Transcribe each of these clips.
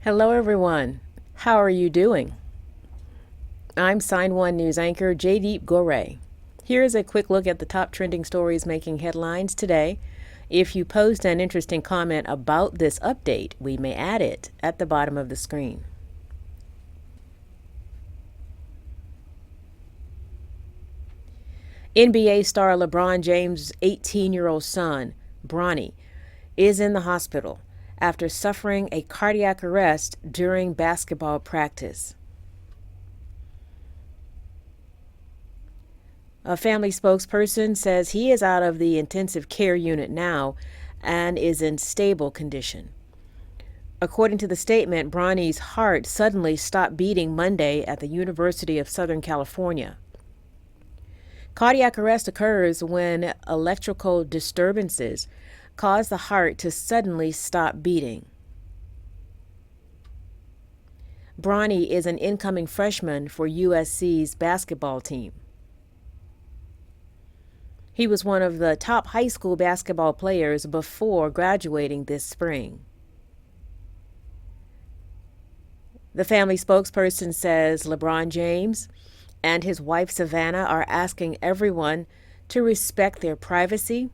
Hello, everyone. How are you doing? I'm Sign1News anchor Jaydeep Gore. Here's a quick look at the top trending stories making headlines today. If you post an interesting comment about this update, we may add it at the bottom of the screen. NBA star Lebron James' 18-year-old son, Bronny, is in the hospital after suffering a cardiac arrest during basketball practice. A family spokesperson says he is out of the intensive care unit now and is in stable condition. According to the statement, Bronny's heart suddenly stopped beating Monday at the University of Southern California. Cardiac arrest occurs when electrical disturbances cause the heart to suddenly stop beating. Bronny is an incoming freshman for USC's basketball team. He was one of the top high school basketball players before graduating this spring. The family spokesperson says Lebron James and his wife Savannah are asking everyone to respect their privacy.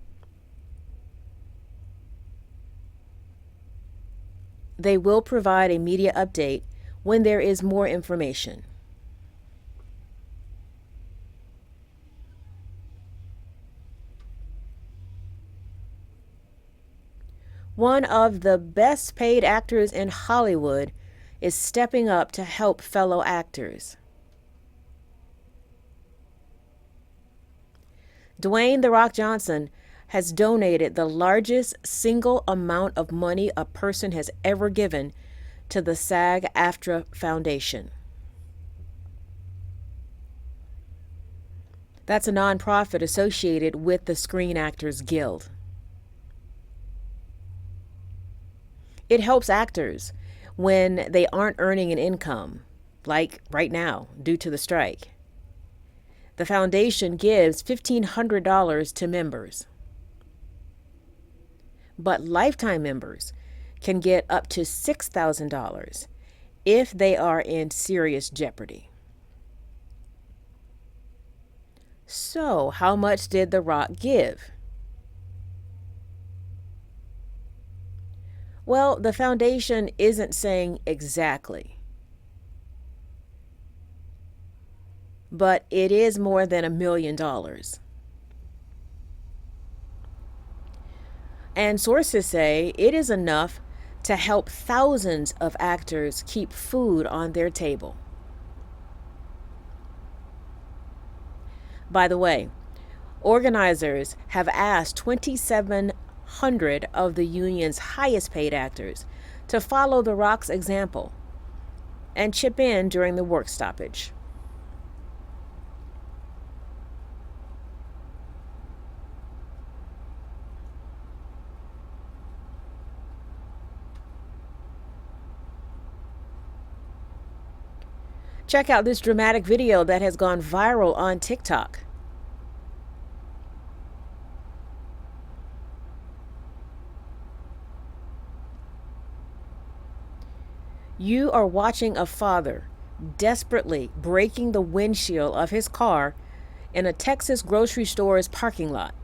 They will provide a media update when there is more information. One of the best paid actors in Hollywood is stepping up to help fellow actors. Dwayne "The Rock" Johnson has donated the largest single amount of money a person has ever given to the SAG-AFTRA Foundation. That's a nonprofit associated with the Screen Actors Guild. It helps actors when they aren't earning an income, like right now, due to the strike. The foundation gives $1,500 to members. But lifetime members can get up to $6,000 if they are in serious jeopardy. So, how much did The Rock give? Well, the foundation isn't saying exactly, but it is more than $1 million. And sources say it is enough to help thousands of actors keep food on their table. By the way, organizers have asked 2,700 of the union's highest paid actors to follow The Rock's example and chip in during the work stoppage. Check out this dramatic video that has gone viral on TikTok. You are watching a father desperately breaking the windshield of his car in a Texas grocery store's parking lot.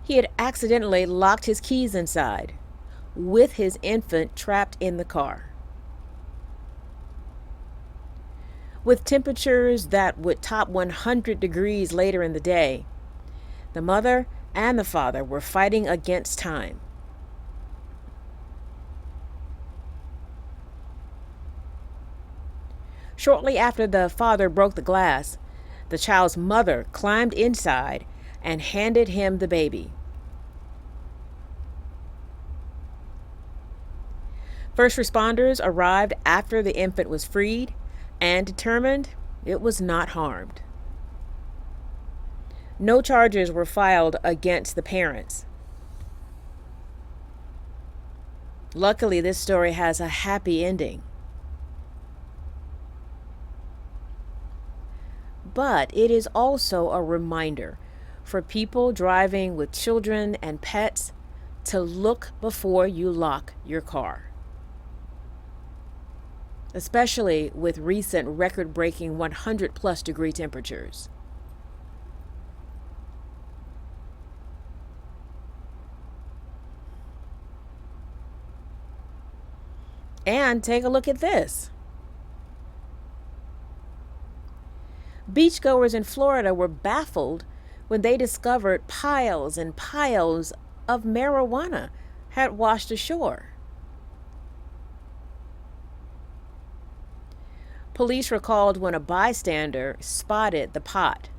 He had accidentally locked his keys inside, with his infant trapped in the car. With temperatures that would top 100 degrees later in the day, the mother and the father were fighting against time. Shortly after the father broke the glass, the child's mother climbed inside and handed him the baby. First responders arrived after the infant was freed and determined it was not harmed. No charges were filed against the parents. Luckily, this story has a happy ending. But it is also a reminder for people driving with children and pets to look before you lock your car, especially with recent record-breaking 100-plus degree temperatures. And take a look at this. Beachgoers in Florida were baffled when they discovered piles and piles of marijuana had washed ashore. Police recalled when a bystander spotted the pot,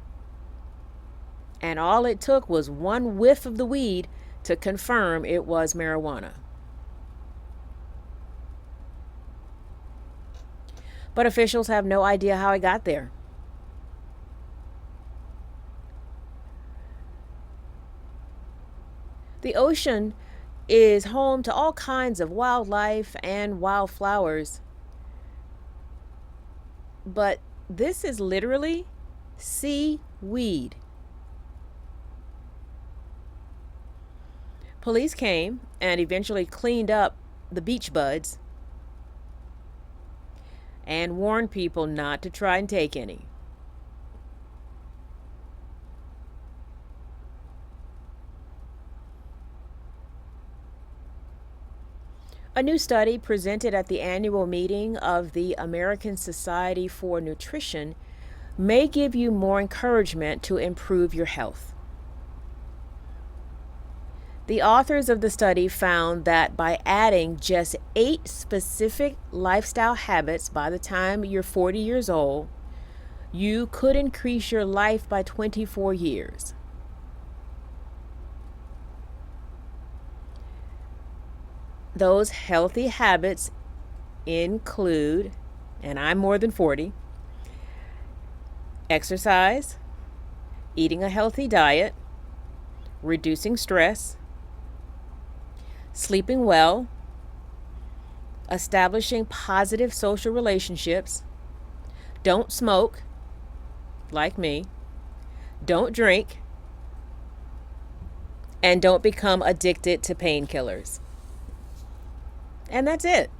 and all it took was one whiff of the weed to confirm it was marijuana. But officials have no idea how it got there. The ocean is home to all kinds of wildlife and wildflowers. But this is literally seaweed. Police came and eventually cleaned up the beach buds and warned people not to try and take any. A new study presented at the annual meeting of the American Society for Nutrition may give you more encouragement to improve your health. The authors of the study found that by adding just 8 specific lifestyle habits by the time you're 40 years old, you could increase your life by 24 years. Those healthy habits include, and I'm more than 40, exercise, eating a healthy diet, reducing stress, sleeping well, establishing positive social relationships, don't smoke, like me, don't drink, and don't become addicted to painkillers. And that's it.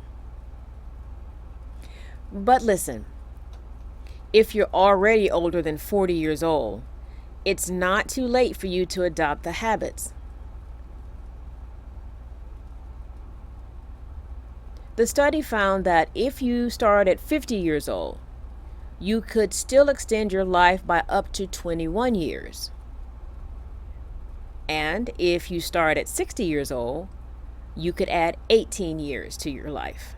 But listen, if you're already older than 40 years old, it's not too late for you to adopt the habits. The study found that if you start at 50 years old, you could still extend your life by up to 21 years. And if you start at 60 years old, you could add 18 years to your life.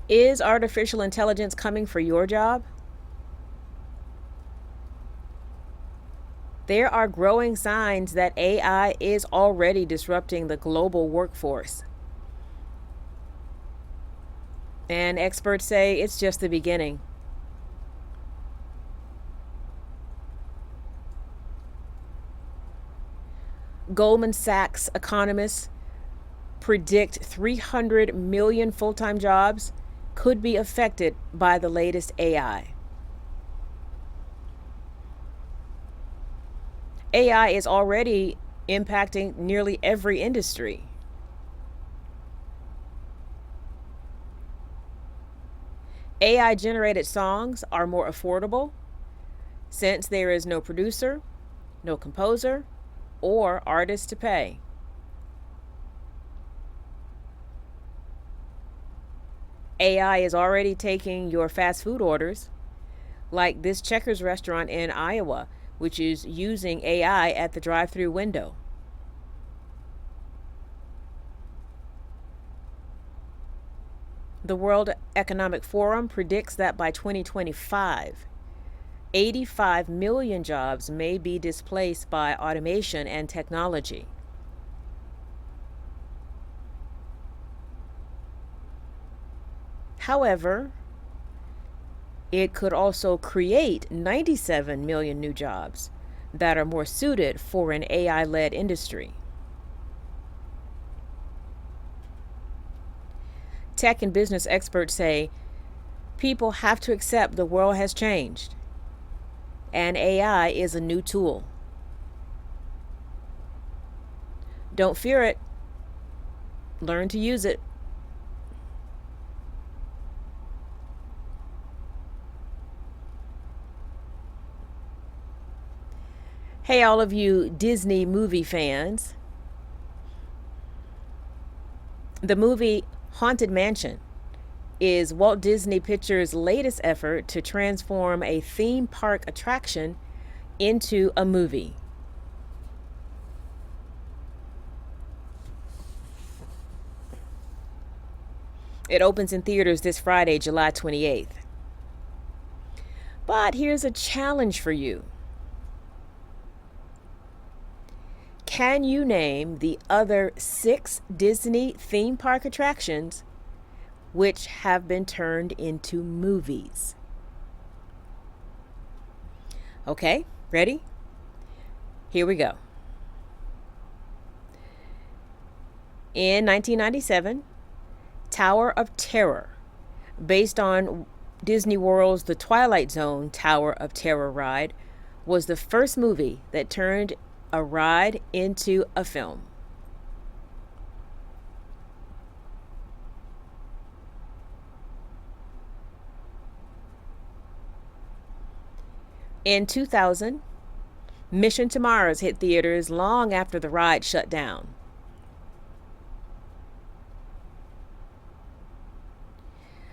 Is artificial intelligence coming for your job? There are growing signs that AI is already disrupting the global workforce. And experts say it's just the beginning. Goldman Sachs economists predict 300 million full-time jobs could be affected by the latest AI. AI is already impacting nearly every industry. AI-generated songs are more affordable since there is no producer, no composer, or artist to pay. AI is already taking your fast food orders, like this Checkers restaurant in Iowa, which is using AI at the drive-through window. The World Economic Forum predicts that by 2025, 85 million jobs may be displaced by automation and technology. However, it could also create 97 million new jobs that are more suited for an AI-led industry. Tech and business experts say people have to accept the world has changed, and AI is a new tool. Don't fear it, learn to use it. Hey, all of you Disney movie fans. The movie Haunted Mansion is Walt Disney Pictures' latest effort to transform a theme park attraction into a movie. It opens in theaters this Friday, July 28th. But here's a challenge for you. Can you name the other 6 Disney theme park attractions which have been turned into movies? Okay, ready? Here we go. In 1997, Tower of Terror, based on Disney World's The Twilight Zone Tower of Terror ride, was the first movie that turned a ride into a film. In 2000, Mission to Mars hit theaters long after the ride shut down.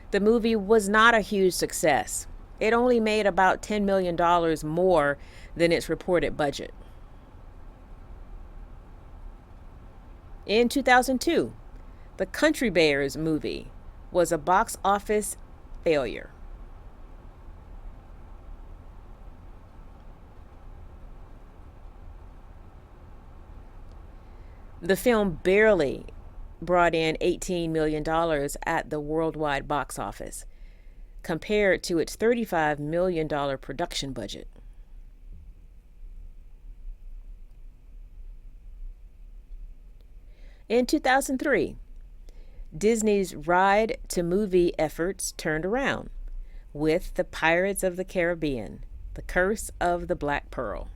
The movie was not a huge success. It only made about $10 million more than its reported budget. In 2002, the Country Bears movie was a box office failure. The film barely brought in $18 million at the worldwide box office, compared to its $35 million production budget. In 2003, Disney's ride-to-movie efforts turned around with The Pirates of the Caribbean, The Curse of the Black Pearl.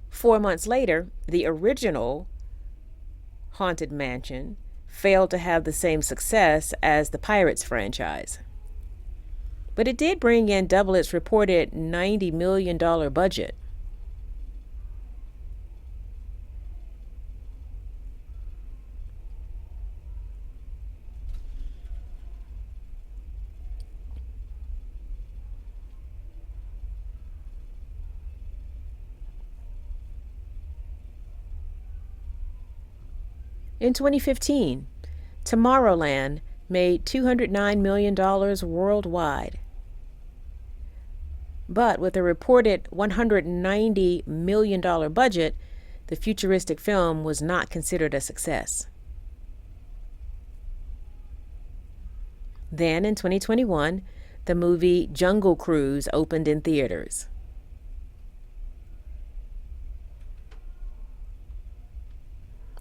Four months later, the original Haunted Mansion failed to have the same success as the Pirates franchise. But it did bring in double its reported $90 million budget. In 2015, Tomorrowland made $209 million worldwide. But with a reported $190 million budget, the futuristic film was not considered a success. Then in 2021, the movie Jungle Cruise opened in theaters.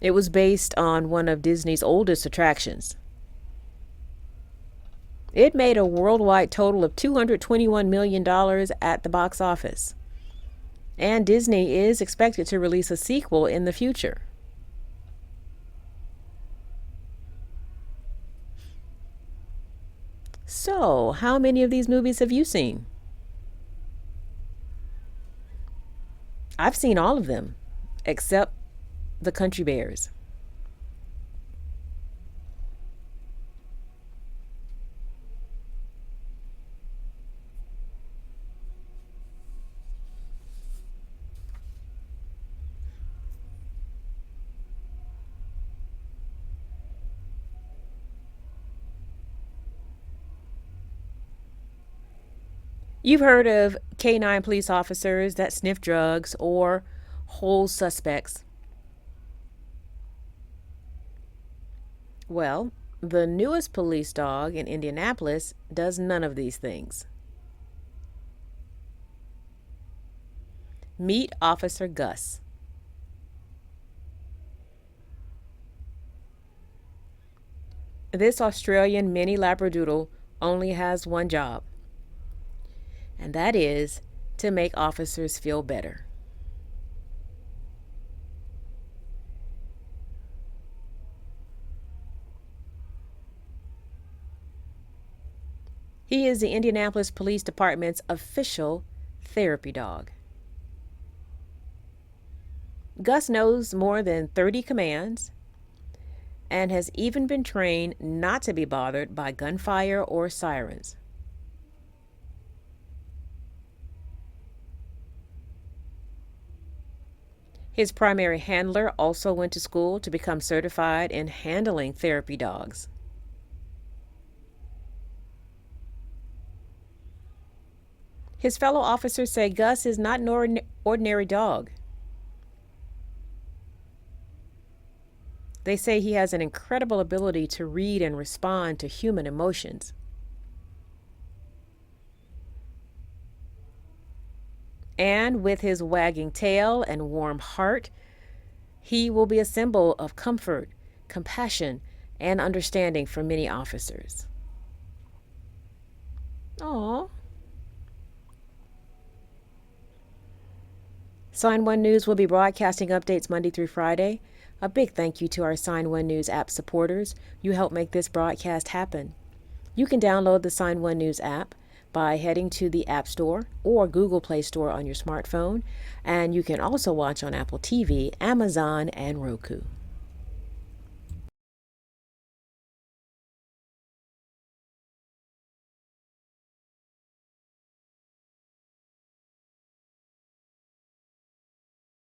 It was based on one of Disney's oldest attractions. It made a worldwide total of $221 million at the box office. And Disney is expected to release a sequel in the future. So, how many of these movies have you seen? I've seen all of them, except The Country Bears. You've heard of canine police officers that sniff drugs or hold suspects. Well, the newest police dog in Indianapolis does none of these things. Meet Officer Gus. This Australian mini Labradoodle only has one job, and that is to make officers feel better. He is the Indianapolis Police Department's official therapy dog. Gus knows more than 30 commands and has even been trained not to be bothered by gunfire or sirens. His primary handler also went to school to become certified in handling therapy dogs. His fellow officers say Gus is not an ordinary dog. They say he has an incredible ability to read and respond to human emotions. And with his wagging tail and warm heart, he will be a symbol of comfort, compassion, and understanding for many officers. Aww. Sign1News will be broadcasting updates Monday through Friday. A big thank you to our Sign1News app supporters. You help make this broadcast happen. You can download the Sign1News app by heading to the App Store or Google Play Store on your smartphone, and you can also watch on Apple TV, Amazon, and Roku.